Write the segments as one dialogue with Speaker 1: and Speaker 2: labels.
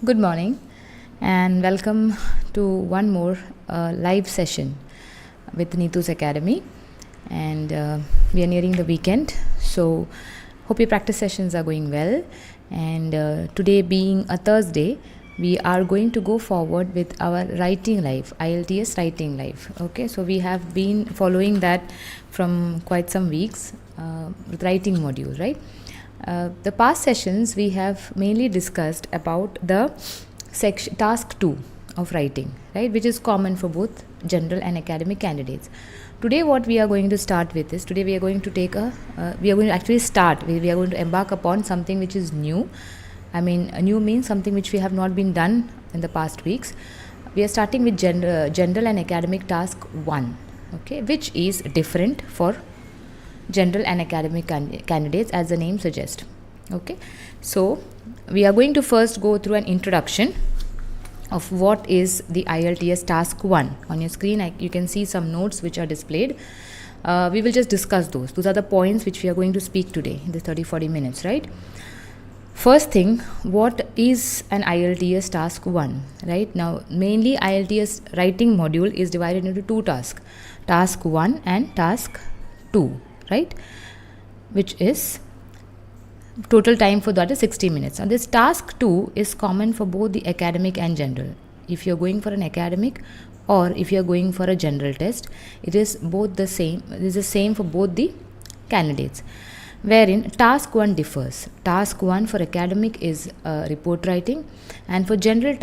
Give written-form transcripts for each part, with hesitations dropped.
Speaker 1: Good morning and welcome to one more live session with Neetu's Academy. And we are nearing the weekend, so hope your practice sessions are going well. And today being a Thursday, we are going to go forward with our writing life, IELTS writing life. Okay, so we have been following that from quite some weeks with writing module, right? The past sessions we have mainly discussed about the task 2 of writing, right, which is common for both general and academic candidates. Today what we are going to start with is, today we are going to take we are going to actually start, we are going to embark upon something which is new. I mean, new means something which we have not been done in the past weeks. We are starting with general and academic task 1, okay, which is different for general and academic candidates, as the name suggests. Okay, so we are going to first go through an introduction of what is the IELTS task 1. On your screen you can see some notes which are displayed. We will just discuss those are the points which we are going to speak today in this 30-40 minutes, right? First thing, what is an IELTS task 1, right? Now mainly IELTS writing module is divided into two tasks, task 1 and task 2, right, which is total time for that is 60 minutes. Now this task 2 is common for both the academic and general. If you're going for an academic or if you're going for a general test, it is both the same. It is the same for both the candidates, wherein task 1 differs. Task 1 for academic is report writing, and for general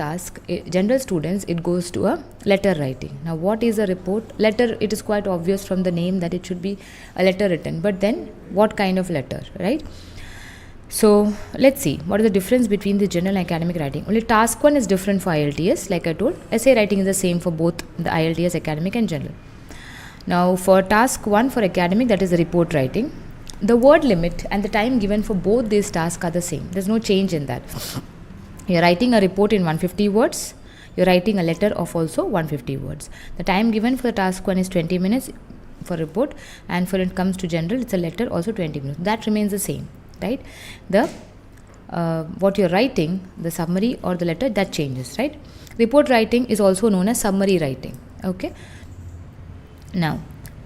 Speaker 1: students it goes to a letter writing. Now what is a report? Letter, it is quite obvious from the name that it should be a letter written, but then what kind of letter, right? So let's see what is the difference between the general and academic writing. Only task 1 is different for IELTS. Like I told, essay writing is the same for both the IELTS academic and general. Now for task 1 for academic, that is the report writing, the word limit and the time given for both these tasks are the same. There's no change in that. You're writing a report in 150 words. You're writing a letter of also 150 words. The time given for the task 1 is 20 minutes for report, and for it comes to general, it's a letter also 20 minutes. That remains the same, right? The what you're writing, the summary or the letter, that changes, right? Report writing is also known as summary writing. Okay. Now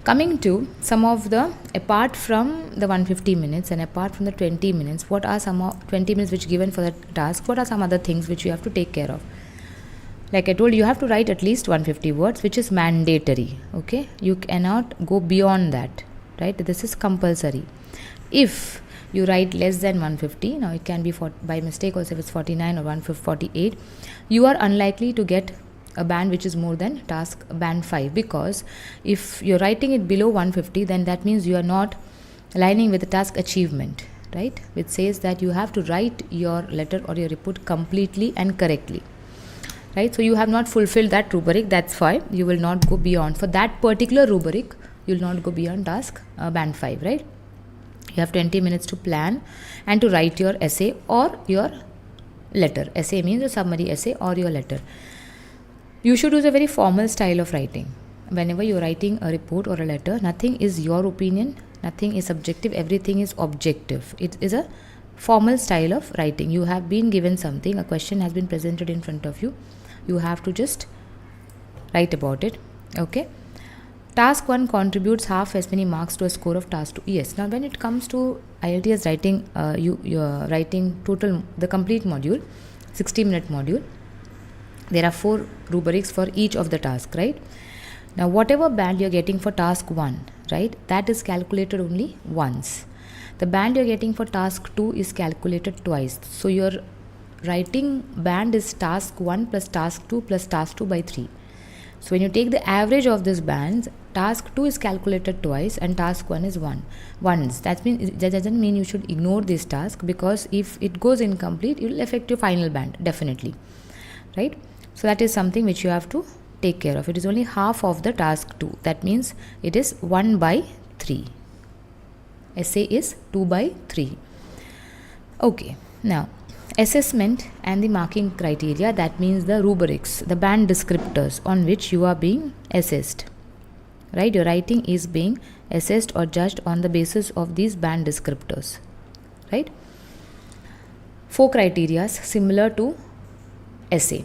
Speaker 1: coming to some of the, apart from the 150 minutes and apart from the 20 minutes, what are some of 20 minutes which given for the task, what are some other things which you have to take care of? Like I told, you have to write at least 150 words, which is mandatory. Okay, you cannot go beyond that, right? This is compulsory. If you write less than 150, now it can be by mistake also, if it's 49 or 148, you are unlikely to get a band which is more than task band 5, because if you're writing it below 150, then that means you are not aligning with the task achievement, right, which says that you have to write your letter or your report completely and correctly, right? So you have not fulfilled that rubric, that's why you will not go beyond, for that particular rubric you will not go beyond task band 5, right? You have 20 minutes to plan and to write your essay or your letter. Essay means a summary essay or your letter. You should use a very formal style of writing. Whenever you're writing a report or a letter, nothing is your opinion, nothing is subjective, everything is objective. It is a formal style of writing. You have been given something, a question has been presented in front of you. You have to just write about it. Okay. Task 1 contributes half as many marks to a score of task 2. Yes. Now when it comes to IELTS writing, you're writing total, the complete module, 60-minute module. There are 4 rubrics for each of the tasks, right? Now whatever band you're getting for task 1, right, that is calculated only once. The band you're getting for task 2 is calculated twice. So your writing band is task 1 plus task 2 plus task 2 by 3. So when you take the average of these bands, task 2 is calculated twice and task 1 is once. That doesn't mean you should ignore this task, because if it goes incomplete, it will affect your final band, definitely, right? So that is something which you have to take care of. It is only half of the task 2. That means it is 1 by 3. Essay is 2 by 3. Okay. Now, assessment and the marking criteria, that means the rubrics, the band descriptors on which you are being assessed, right? Your writing is being assessed or judged on the basis of these band descriptors, right? 4 criteria similar to essay.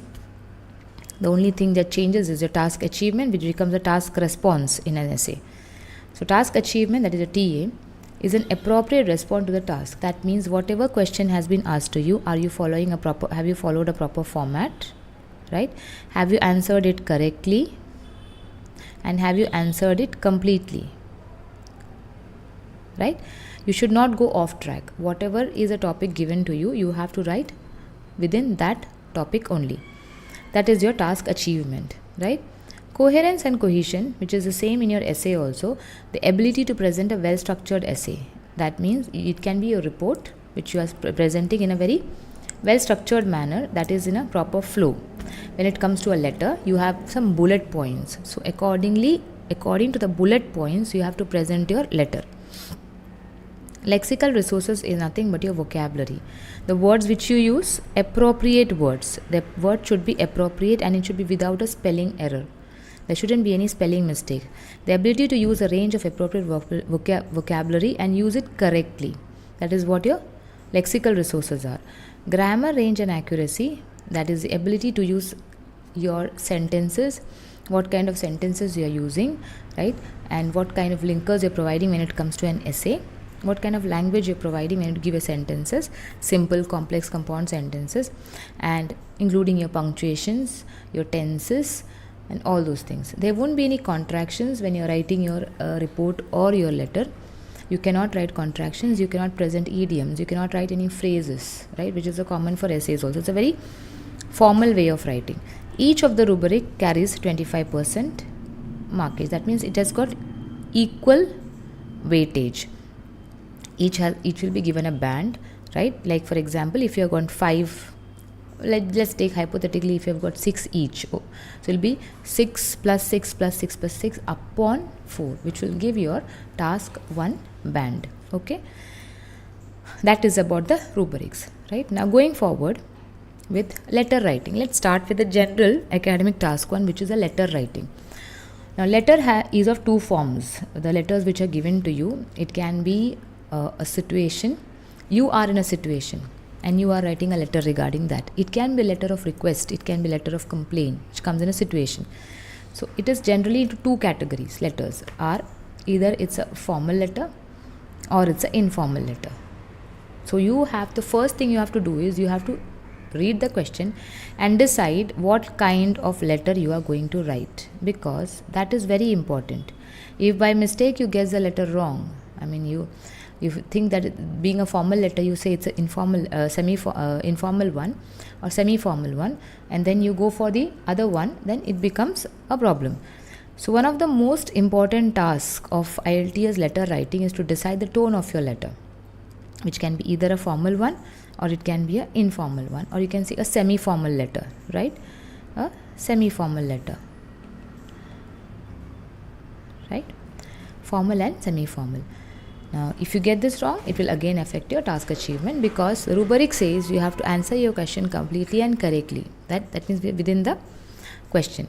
Speaker 1: The only thing that changes is your task achievement, which becomes a task response in an essay. So task achievement, that is a TA, is an appropriate response to the task. That means whatever question has been asked to you, have you followed a proper format, right? Have you answered it correctly? And have you answered it completely, right? You should not go off track. Whatever is a topic given to you, you have to write within that topic only. That is your task achievement, right? Coherence and cohesion, which is the same in your essay also, the ability to present a well-structured essay. That means it can be a report which you are presenting in a very well-structured manner, that is in a proper flow. When it comes to a letter, you have some bullet points. So according to the bullet points, you have to present your letter. Lexical resources is nothing but your vocabulary. The words which you use, appropriate words. The word should be appropriate and it should be without a spelling error. There shouldn't be any spelling mistake. The ability to use a range of appropriate vocabulary and use it correctly. That is what your lexical resources are. Grammar, range and accuracy, that is the ability to use your sentences, what kind of sentences you are using, right? And what kind of linkers you're providing when it comes to an essay. What kind of language you're providing when you give your sentences, simple, complex, compound sentences, and including your punctuations, your tenses, and all those things. There won't be any contractions when you're writing your report or your letter. You cannot write contractions, you cannot present idioms, you cannot write any phrases, right, which is a common for essays also. It's a very formal way of writing. Each of the rubric carries 25% markage. That means it has got equal weightage. Each will be given a band, right? Like for example, if you have got 5, let's take hypothetically if you have got 6 each. So it will be 6 plus 6 plus 6 plus 6 upon 4, which will give your task 1 band. Okay, that is about the rubrics, right? Now going forward with letter writing, let's start with the general academic task 1, which is a letter writing. Now letter is of 2 forms. The letters which are given to you, it can be a situation. You are in a situation and you are writing a letter regarding that. It can be a letter of request, it can be a letter of complaint, which comes in a situation. So it is generally into 2 categories. Letters are either it's a formal letter or it's an informal letter. So the first thing you have to do is you have to read the question and decide what kind of letter you are going to write, because that is very important. If by mistake you guess the letter wrong, I mean you think that being a formal letter, you say it's an informal, informal one or semi-formal one, and then you go for the other one, then it becomes a problem. So one of the most important tasks of IELTS letter writing is to decide the tone of your letter, which can be either a formal one or it can be an informal one, or you can say a semi-formal letter, right? A semi-formal letter, right? Formal and semi-formal. Now, if you get this wrong, it will again affect your task achievement, because the rubric says you have to answer your question completely and correctly. That means within the question.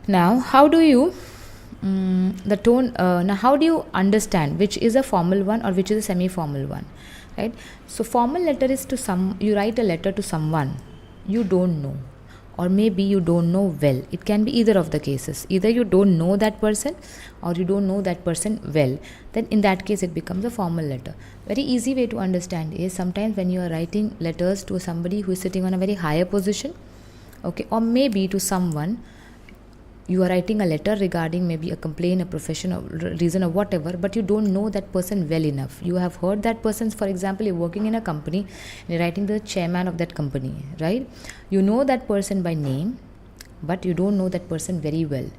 Speaker 1: Now, how do you how do you understand which is a formal one or which is a semi-formal one, right? So, formal letter is you write a letter to someone you don't know, or maybe you don't know well. It can be either of the cases. Either you don't know that person or you don't know that person well. Then in that case, it becomes a formal letter. Very easy way to understand is sometimes when you are writing letters to somebody who is sitting on a very higher position, okay, or maybe to someone, you are writing a letter regarding maybe a complaint, a profession, or reason or whatever, but you don't know that person well enough. You have heard that person, for example, you're working in a company and you're writing to the chairman of that company, right? You know that person by name, but you don't know that person very well,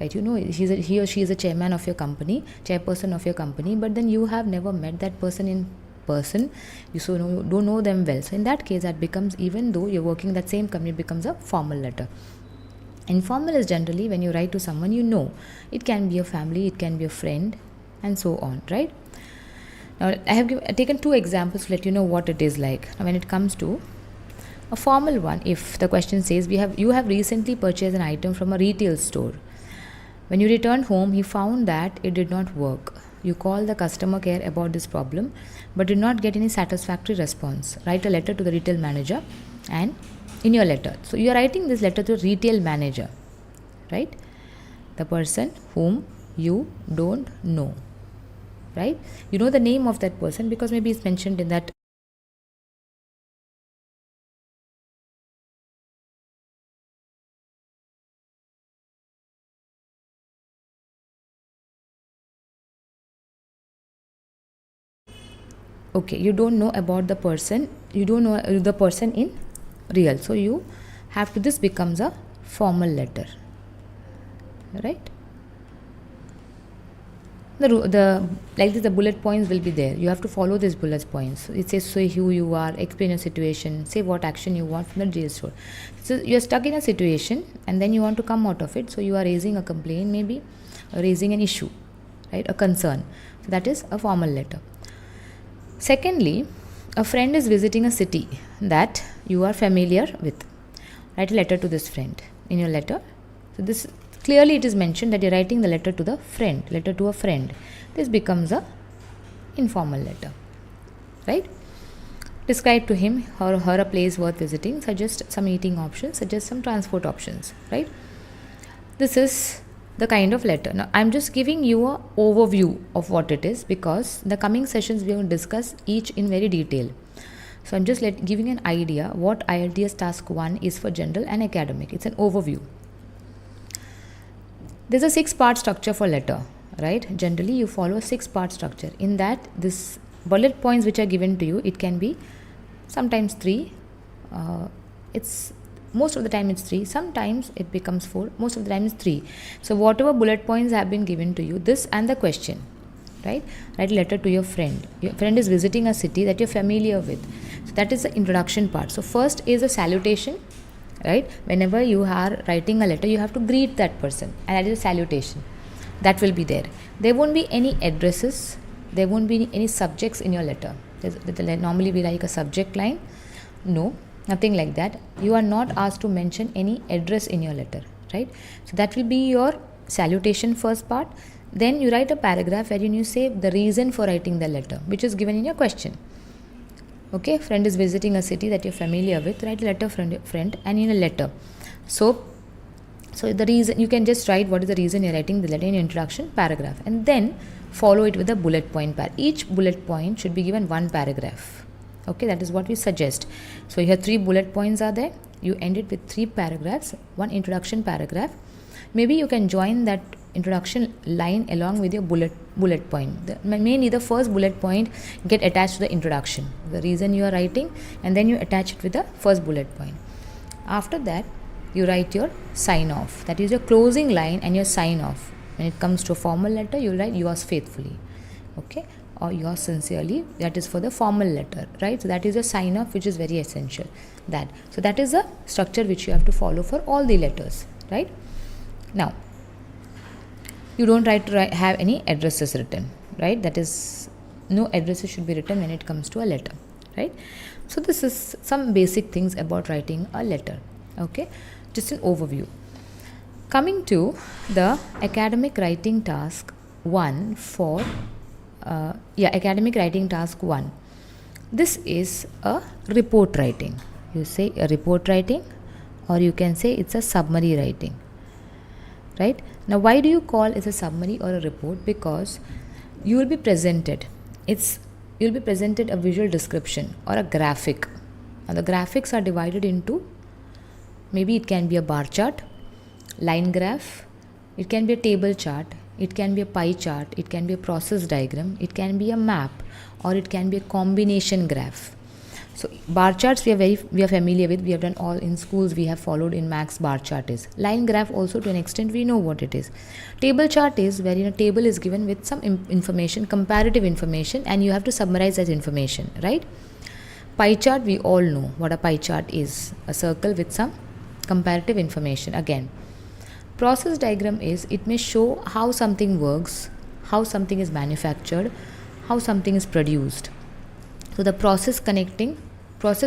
Speaker 1: right? You know he or she is a chairman of your company, chairperson of your company, but then you have never met that person in person. You don't know them well. So in that case, that becomes, even though you're working in that same company, it becomes a formal letter. Informal is generally when you write to someone you know. It can be a family, it can be a friend, and so on, right? Now, I have taken 2 examples to let you know what it is like. Now, when it comes to a formal one, if the question says you have recently purchased an item from a retail store. When you returned home, you found that it did not work. You called the customer care about this problem, but did not get any satisfactory response. Write a letter to the retail manager and in your letter. So you are writing this letter to a retail manager, right? The person whom you don't know, right? You know the name of that person because maybe it's mentioned in that. Okay, you don't know about the person, you don't know the person in real, so you have to, this becomes a formal letter, right? The like this, the bullet points will be there. You have to follow these bullet points. It says, say who you are, explain your situation, say what action you want from the jail store. So you're stuck in a situation and then you want to come out of it. So you are raising a complaint, maybe, or raising an issue, right? A concern. So that is a formal letter. Secondly, a friend is visiting a city that you are familiar with. Write a letter to this friend in your letter. So this clearly it is mentioned that you're writing the letter to the friend, letter to a friend. This becomes a informal letter, right? Describe to him or her a place worth visiting, suggest some eating options, suggest some transport options, right? This is the kind of letter. Now I'm just giving you an overview of what it is because the coming sessions we are going to discuss each in very detail. So I'm just giving an idea what IELTS task 1 is for general and academic. It's an overview. There's a 6-part structure for letter, right? Generally you follow a 6-part structure. In that, this bullet points which are given to you, it can be sometimes 3. It's most of the time it's 3, sometimes it becomes 4, most of the time it's 3. So whatever bullet points have been given to you, this and the question, right? Write a letter to your friend. Your friend is visiting a city that you're familiar with. So that is the introduction part. So first is a salutation, right? Whenever you are writing a letter, you have to greet that person, and that is a salutation. That will be there. There won't be any addresses, there won't be any subjects in your letter. There'll normally be like a subject line. No, nothing like that. You are not asked to mention any address in your letter, right? So that will be your salutation first part. Then you write a paragraph wherein you say the reason for writing the letter, which is given in your question. Okay, friend is visiting a city that you're familiar with. Write a letter friend and in a letter. So the reason, you can just write what is the reason you're writing the letter in your introduction paragraph, and then follow it with a bullet point. Each bullet point should be given 1 paragraph. Okay, that is what we suggest. So here 3 bullet points are there. You end it with 3 paragraphs, 1 introduction paragraph. Maybe you can join that introduction line along with your bullet point. Mainly the first bullet point get attached to the introduction, the reason you are writing, and then you attach it with the first bullet point. After that, you write your sign off. That is your closing line and your sign off. When it comes to a formal letter, you write yours faithfully, okay, or yours sincerely. That is for the formal letter, right? So that is your sign off, which is very essential. So that is the structure which you have to follow for all the letters, right? Now, you don't have any addresses written, right? That is, no addresses should be written when it comes to a letter, right? So this is some basic things about writing a letter, okay? Just an overview. Coming to the academic writing task 1 for academic writing task 1. This is a report writing. You say a report writing, or you can say it's a summary writing, right? Now, why do you call it a summary or a report? Because you will be presented a visual description or a graphic. Now, the graphics are divided into, maybe it can be a bar chart, line graph, it can be a table chart, it can be a pie chart, it can be a process diagram, it can be a map, or it can be a combination graph. So bar charts we are familiar with. We have done all in schools. We have followed in max. Bar chart is. Line graph also, to an extent we know what it is. Table chart is where a table is given with some information, comparative information, and you have to summarize that information, right? Pie chart, we all know what a pie chart is. A circle with some comparative information. Again, process diagram is, it may show how something works, how something is manufactured, how something is produced. So the process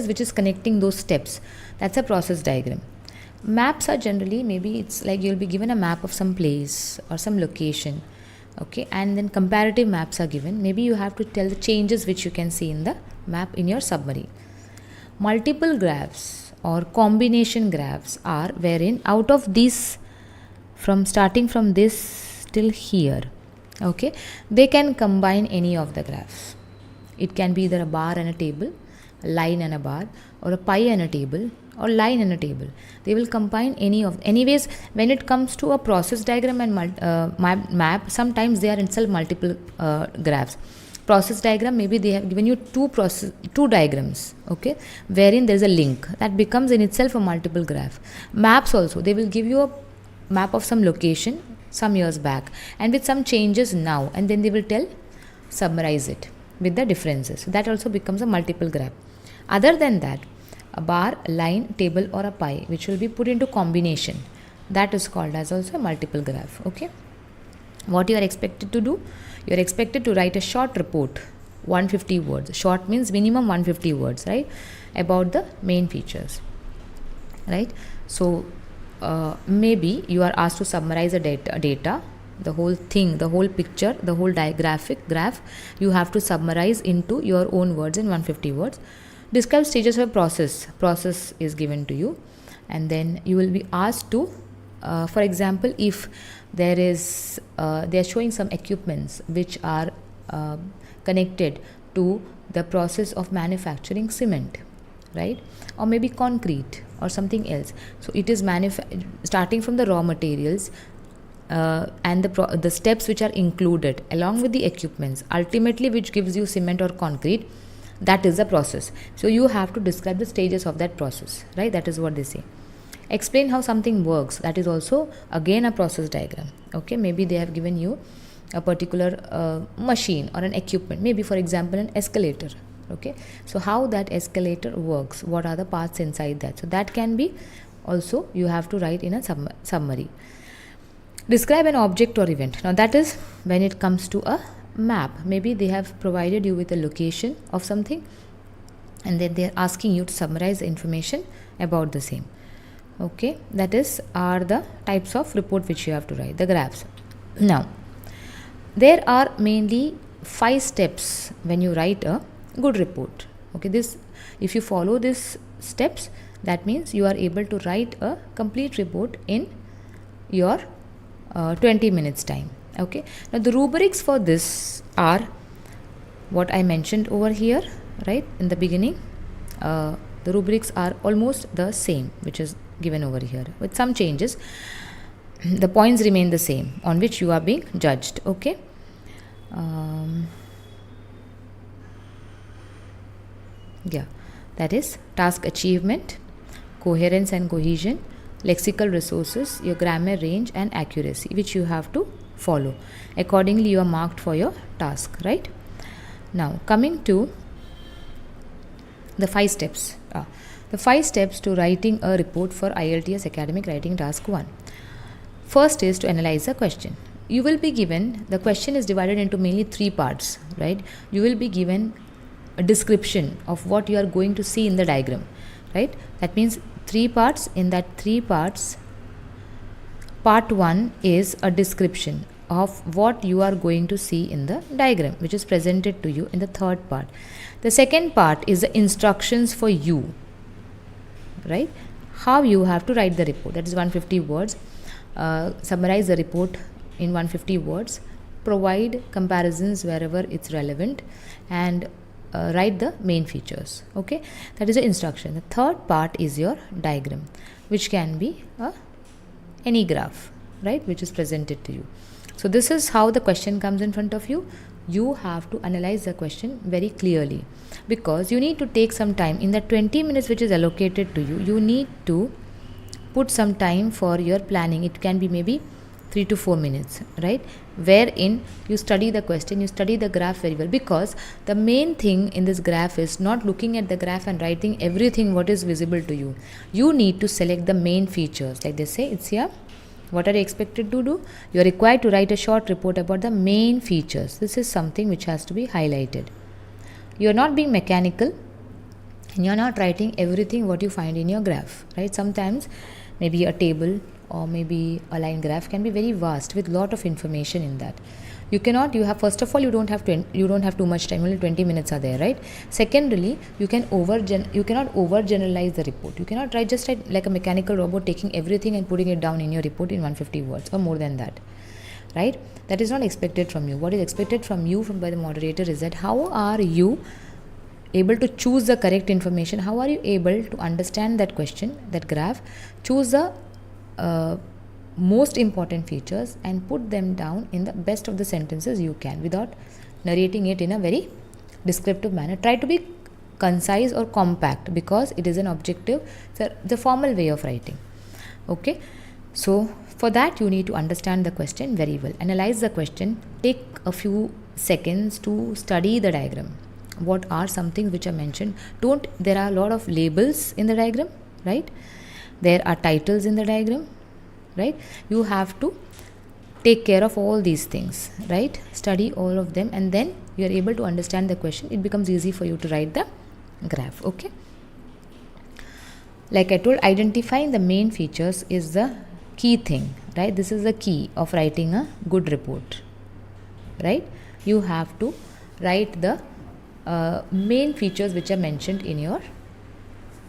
Speaker 1: which is connecting those steps, that's a process diagram. Maps are generally, maybe it's like you'll be given a map of some place or some location, okay, and then comparative maps are given. Maybe you have to tell the changes which you can see in the map in your summary. Multiple graphs or combination graphs are wherein out of these, from starting from this till here, okay, they can combine any of the graphs. It can be either a bar and a table, a line and a bar, or a pie and a table, or line and a table. They will combine any of. Anyways, when it comes to a process diagram and map, sometimes they are itself multiple graphs. Process diagram, maybe they have given you two diagrams, okay, wherein there is a link that becomes in itself a multiple graph. Maps also, they will give you a map of some location some years back and with some changes now, and then they will summarize it with the differences. So that also becomes a multiple graph. Other than that, a bar, a line, table, or a pie which will be put into combination, that is called as also a multiple graph. Okay, what you are expected to do? You are expected to write a short report, 150 words. Short means minimum 150 words, right, about the main features, right? So maybe you are asked to summarize a data, the whole thing, the whole picture, the whole graph, you have to summarize into your own words in 150 words. Describe stages of a process is given to you, and then you will be asked to for example, if there is they are showing some equipments which are connected to the process of manufacturing cement, right, or maybe concrete or something else. So it is starting from the raw materials and the steps which are included along with the equipments, ultimately which gives you cement or concrete. That is the process. So you have to describe the stages of that process, right? That is what they say. Explain how something works. That is also again a process diagram. Okay, maybe they have given you a particular machine or an equipment, maybe for example an escalator. Okay, so how that escalator works, what are the parts inside that. So that can be also you have to write in a summary. Describe an object or event. Now that is when it comes to a map. Maybe they have provided you with a location of something, and then they are asking you to summarize the information about the same. Okay, that are the types of report which you have to write, the graphs. Now there are mainly 5 steps when you write a good report. Okay, if you follow these steps, that means you are able to write a complete report in your 20 minutes time. Okay, now the rubrics for this are what I mentioned over here, right, in the beginning. The rubrics are almost the same which is given over here with some changes. The points remain the same on which you are being judged. Okay, that is task achievement, coherence and cohesion, lexical resources, your grammar range and accuracy, which you have to follow. Accordingly you are marked for your task, right? Now coming to the 5 steps. The 5 steps to writing a report for IELTS academic writing task 1. First is to analyze the question. You will be given, the question is divided into mainly 3 parts, right? You will be given a description of what you are going to see in the diagram, right? That means 3 parts. In that 3 parts, part 1 is a description of what you are going to see in the diagram, which is presented to you in the 3rd part. The 2nd part is the instructions for you, right? How you have to write the report. That is 150 words. Summarize the report in 150 words. Provide comparisons wherever it's relevant, and write the main features. Okay, that is the instruction. The 3rd part is your diagram, which can be any graph, right, which is presented to you. So this is how the question comes in front of you. You have to analyze the question very clearly, because you need to take some time. In the 20 minutes which is allocated to you, you need to put some time for your planning. It can be maybe 3 to 4 minutes, right, wherein you study the question, you study the graph very well, because the main thing in this graph is not looking at the graph and writing everything what is visible to you. You need to select the main features. Like they say, it's here. What are you expected to do? You are required to write a short report about the main features. This is something which has to be highlighted. You are not being mechanical, and you are not writing everything what you find in your graph, right? Sometimes maybe a table or maybe a line graph can be very vast with lot of information in that. You cannot, you have, first of all, you don't have too much time, only 20 minutes are there, right? Secondly, you cannot overgeneralize the report. You cannot just write like a mechanical robot, taking everything and putting it down in your report in 150 words or more than that, right? That is not expected from you. What is expected from you by the moderator is that how are you able to choose the correct information, how are you able to understand that question, that graph, choose the most important features and put them down in the best of the sentences you can without narrating it in a very descriptive manner. Try to be concise or compact because it is an objective, the formal way of writing. Okay, so for that you need to understand the question very well, analyze the question, take a few seconds to study the diagram. What are some things which are mentioned? There are a lot of labels in the diagram, right? There are titles in the diagram, right? You have to take care of all these things, right? Study all of them and then you are able to understand the question. It becomes easy for you to write the graph. Okay, like I told, identifying the main features is the key thing, right? This is the key of writing a good report, right? You have to write the main features which are mentioned in your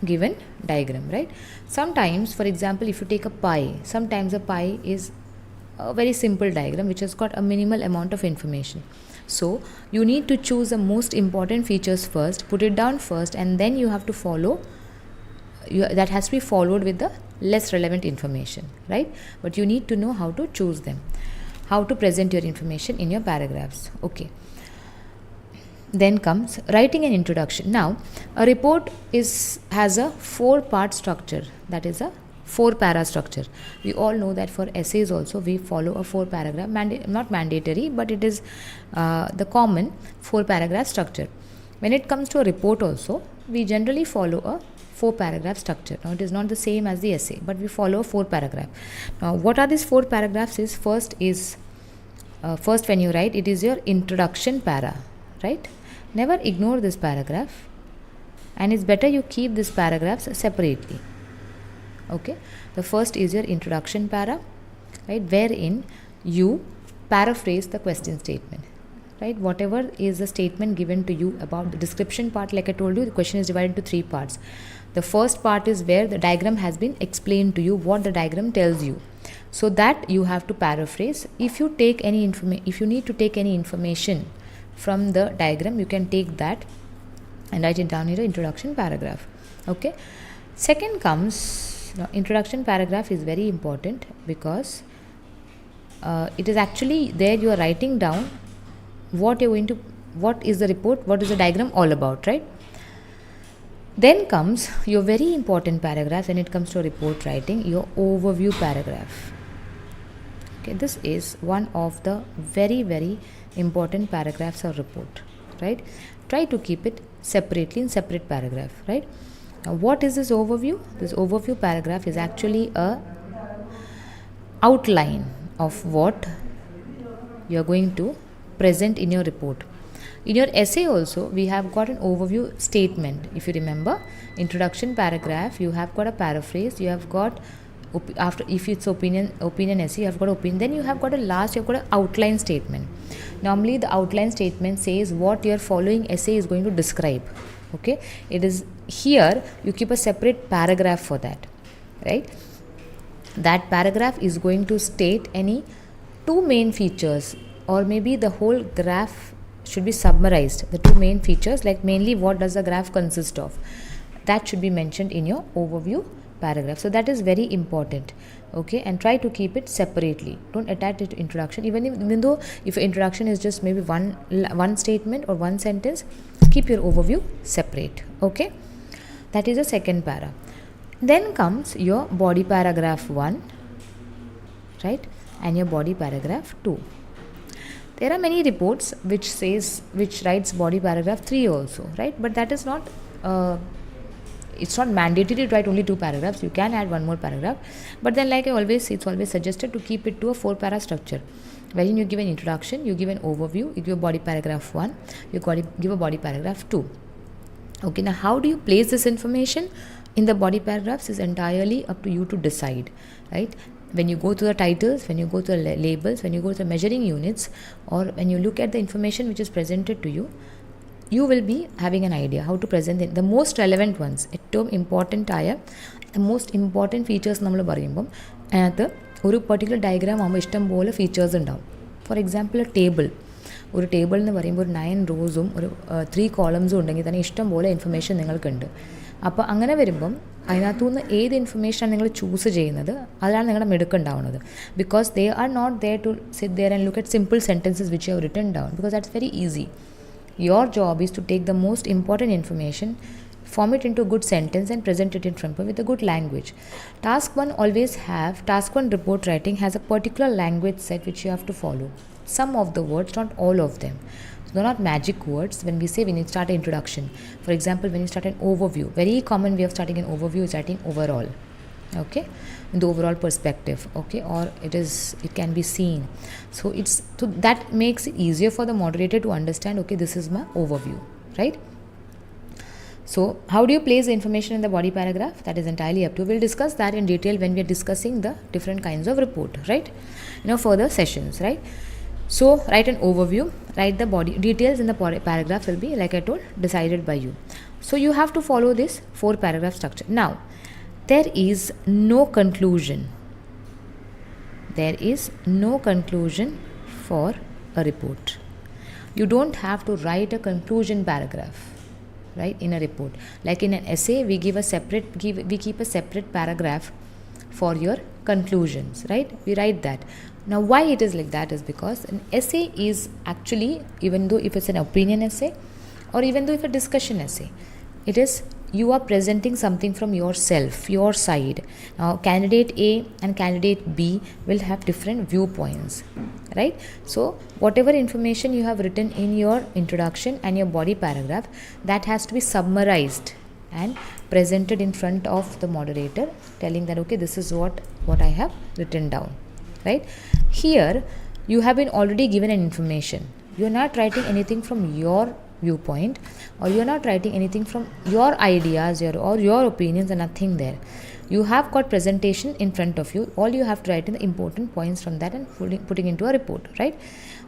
Speaker 1: given diagram, right? Sometimes, for example, if you take a pie, sometimes a pie is a very simple diagram which has got a minimal amount of information. So you need to choose the most important features first, put it down first, and then you have to follow. That has to be followed with the less relevant information, right? But you need to know how to choose them, how to present your information in your paragraphs. Okay. Then comes writing an introduction. Now, a report has a 4-part structure, that is a 4-para structure. We all know that for essays also we follow a 4-paragraph, not mandatory, but it is the common 4-paragraph structure. When it comes to a report also, we generally follow a 4-paragraph structure. Now, it is not the same as the essay, but we follow a 4-paragraph. Now, what are these 4 paragraphs is, first when you write, it is your introduction para, right? Never ignore this paragraph, and it's better you keep these paragraphs separately. Okay, the first is your introduction para, right, wherein you paraphrase the question statement, right? Whatever is the statement given to you about the description part, like I told you, the question is divided into 3 parts. The first part is where the diagram has been explained to you, what the diagram tells you, so that you have to paraphrase. If you need to take any information from the diagram, you can take that and write it down in the introduction paragraph. Okay, second comes, introduction paragraph is very important because it is actually there you are writing down what is the report, what is the diagram all about, right? Then comes your very important paragraph when it comes to report writing, your overview paragraph. Okay, this is one of the very, very important paragraphs of report, right? Try to keep it separately in separate paragraph, right? Now, what is this overview? This overview paragraph is actually a outline of what you are going to present in your report. In your essay also, we have got an overview statement. If you remember, introduction paragraph, you have got a paraphrase, you have got if it's opinion essay, you have got opinion, then you have got you've got an outline statement. Normally the outline statement says what your following essay is going to describe. Okay, it is here you keep a separate paragraph for that, right? That paragraph is going to state any 2 main features, or maybe the whole graph should be summarized, the 2 main features, like mainly what does the graph consist of, that should be mentioned in your overview paragraph. So that is very important. Okay, and try to keep it separately. Don't attach it to introduction, even though if your introduction is just maybe one statement or 1 sentence, keep your overview separate. Okay, that is the second para. Then comes your body paragraph 1, right, and your body paragraph 2. There are many reports which writes body paragraph 3 also, right? But that is not it's not mandatory to write only 2 paragraphs. You can add 1 more paragraph, but then, like I always say, it's always suggested to keep it to a 4-para structure, wherein you give an introduction, you give an overview, you give a body paragraph 1, you give a body paragraph 2. Okay, now how do you place this information in the body paragraphs is entirely up to you to decide, right? when you go to the titles, when you go to the labels, when you go to the measuring units, or when you look at the information which is presented to you, you will be having an idea how to present it. The most relevant ones, ഏറ്റവും important ആയ most important features നമ്മൾ പറയുമ്പം അതിനകത്ത് ഒരു particular diagram ആകുമ്പോൾ ഇഷ്ടം പോലെ features ഉണ്ടാവും. ഫോർ എക്സാമ്പിൾ ഒരു ടേബിൾ എന്ന് പറയുമ്പോൾ ഒരു 9 റോസും ഒരു 3 കോളംസും ഉണ്ടെങ്കിൽ തന്നെ ഇഷ്ടം പോലെ ഇൻഫർമേഷൻ നിങ്ങൾക്കുണ്ട്. അപ്പോൾ അങ്ങനെ വരുമ്പം അതിനകത്തുനിന്ന് ഏത് ഇൻഫർമേഷനാണ് നിങ്ങൾ ചൂസ് ചെയ്യുന്നത്, അതാണ് നിങ്ങളുടെ മിടുക്കുണ്ടാവുന്നത്. Because they are not there to sit there and look at simple sentences which you have written down, because that's very easy. Your job is to take the most important information, form it into a good sentence and present it in front of you with a good language. Task 1 report writing has a particular language set which you have to follow. Some of the words, not all of them. So they're not magic words. When you start an introduction, for example, when you start an overview, very common way of starting an overview is writing overall. Okay, in the overall perspective, okay, or it can be seen. So that makes it easier for the moderator to understand, okay, this is my overview, right? So how do you place the information in the body paragraph? That is entirely up to you. We'll discuss that in detail when we are discussing the different kinds of report, right? Further sessions, right? So write an overview, write the body details in the paragraph will be, like I told, decided by you. So you have to follow this 4 paragraph structure. Now there is no conclusion. There is no conclusion for a report. You don't have to write a conclusion paragraph, right, in a report. Like in an essay, we keep a separate paragraph for your conclusions, right? We write that. Now why it is like that is because an essay is actually, even though if it's an opinion essay or even though if a discussion essay, it is you are presenting something from yourself, your side. Now candidate A and candidate B will have different viewpoints, right? So whatever information you have written in your introduction and your body paragraph, that has to be summarized and presented in front of the moderator, telling that, okay, this is what I have written down, right? Here you have been already given an information. You are not writing anything from your viewpoint, or you are not writing anything from your ideas or your opinions, and nothing there. You have got presentation in front of you. All you have to write in the important points from that and putting into a report, right?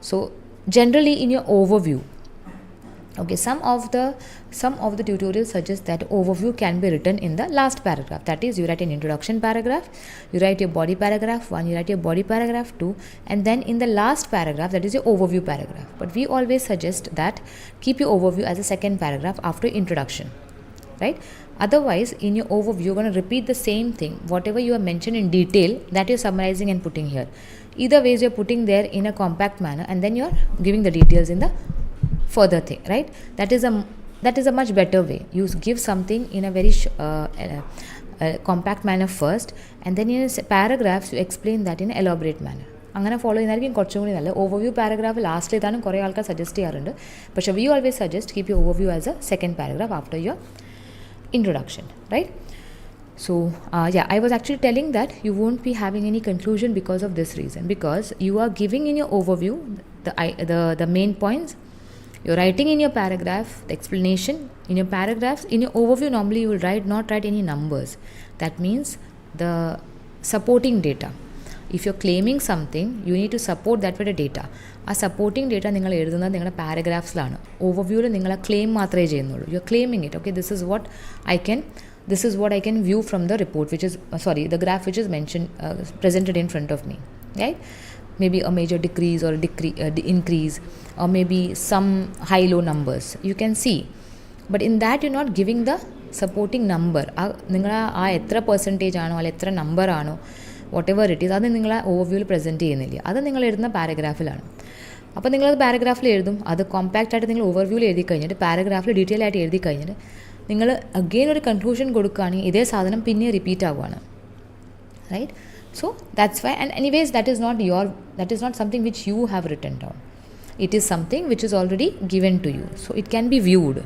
Speaker 1: So generally in your overview, okay, some of the tutorials suggest that overview can be written in the last paragraph. That is, you write an introduction paragraph, you write your body paragraph 1, you write your body paragraph 2, and then in the last paragraph, that is your overview paragraph. But we always suggest that keep your overview as a second paragraph after introduction, right? Otherwise, in your overview, you're going to repeat the same thing. Whatever you have mentioned in detail, that you're summarizing and putting here. Either ways, you're putting there in a compact manner, and then you're giving the details in the further thing, right? That is a much better way. You give something in a very compact manner first, and then in paragraphs you explain that in an elaborate manner. അങ്ങനെ follow ചെയ്യുന്നതായിരിക്കും കുറച്ചും കൂടി നല്ല. Overview paragraph last ചെയ്താലും കുറേ ആൾക്കാർ suggest ചെയ്യാറുണ്ട്. പക്ഷേ we always suggest keep you overview as A second paragraph after your introduction, right? So I was actually telling that you won't be having any conclusion because of this reason, because you are giving in your overview the main points. You're writing in your paragraph the explanation. In your paragraphs, in your overview, normally you will not write any numbers. That means the supporting data. If you're claiming something, you need to support that with the data. ആ supporting data നിങ്ങൾ എഴുതുന്നത് നിങ്ങളുടെ പാരഗ്രാഫ്സിലാണ്. ഓവർവ്യൂവിൽ നിങ്ങൾ ആ claim മാത്രമേ ചെയ്യുന്നുള്ളൂ. You are claiming it. Okay, this is what I can view from the report, the graph which is mentioned, presented in front of me, right? Maybe a major decrease or increase, or maybe some high-low numbers you can see. But in that you're not giving the supporting number. നിങ്ങൾ ആ എത്ര percentage ആണോ അല്ലെങ്കിൽ എത്ര number ആണോ whatever it is, അത് നിങ്ങൾ ഓവർവ്യൂവിൽ present ചെയ്യുന്നില്ല. അത് നിങ്ങൾ എഴുതുന്ന പാരഗ്രാഫിലാണ്. അപ്പോൾ നിങ്ങളത് പാരഗ്രാഫിൽ എഴുതും. അത് കോമ്പാക്റ്റ് ആയിട്ട് നിങ്ങൾ ഓവർവ്യൂവിൽ എഴുതി കഴിഞ്ഞിട്ട് പാരഗ്രാഫിൽ ഡീറ്റെയിൽ ആയിട്ട് എഴുതി കഴിഞ്ഞിട്ട് നിങ്ങൾ അഗെയിൻ ഒരു കൺക്ലൂഷൻ കൊടുക്കുകയാണെങ്കിൽ ഇതേ സാധനം പിന്നെ റിപ്പീറ്റ് ആവുകയാണ്, right? So that's why, and anyways, that is not something which you have written down. It is something which is already given to you, so it can be viewed.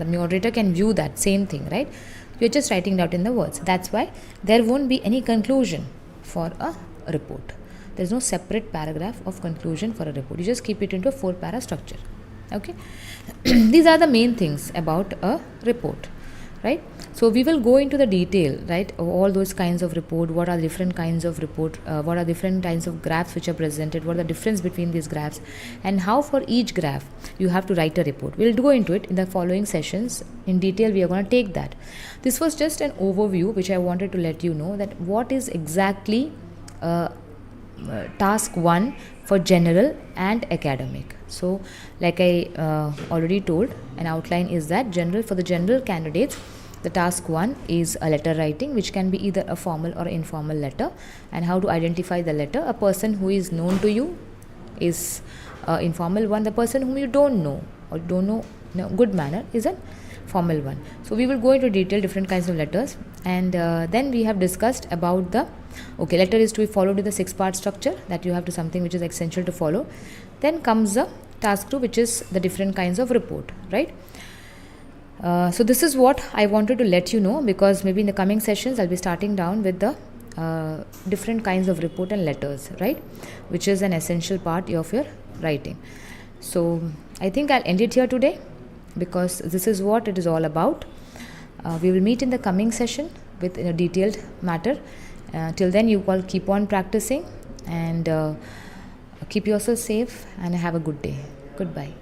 Speaker 1: The moderator can view that same thing, right? You're just writing it out in the words. That's why there won't be any conclusion for a report. There's no separate paragraph of conclusion for a report. You just keep it into a 4-para structure. Okay. These are the main things about a report. right? So we will go into the detail, right, of all those kinds of report, what are different kinds of report, what are different kinds of graphs which are presented, what are the difference between these graphs, and how for each graph you have to write a report. We'll go into it in the following sessions in detail. We are going to take that. This was just an overview which I wanted to let you know that what is exactly task 1 for general and academic. So like I already told, an outline is that general, for the general candidates, the task 1 is a letter writing, which can be either a formal or informal letter, and how to identify the letter. A person who is known to you is informal one. The person whom you don't know or don't know in a good manner is a formal one. So we will go into detail different kinds of letters, and then we have discussed about the letter is to be followed with the 6-part structure, that you have to something which is essential to follow. Then comes the task 2, which is the different kinds of report, right? So this is what I wanted to let you know, because maybe in the coming sessions I'll be starting down with the different kinds of report and letters, right, which is an essential part of your writing. So I think I'll end it here today, because this is what it is all about. We will meet in the coming session with a detailed matter. Till then, you all keep on practicing, and keep yourself safe, and have a good day. Goodbye.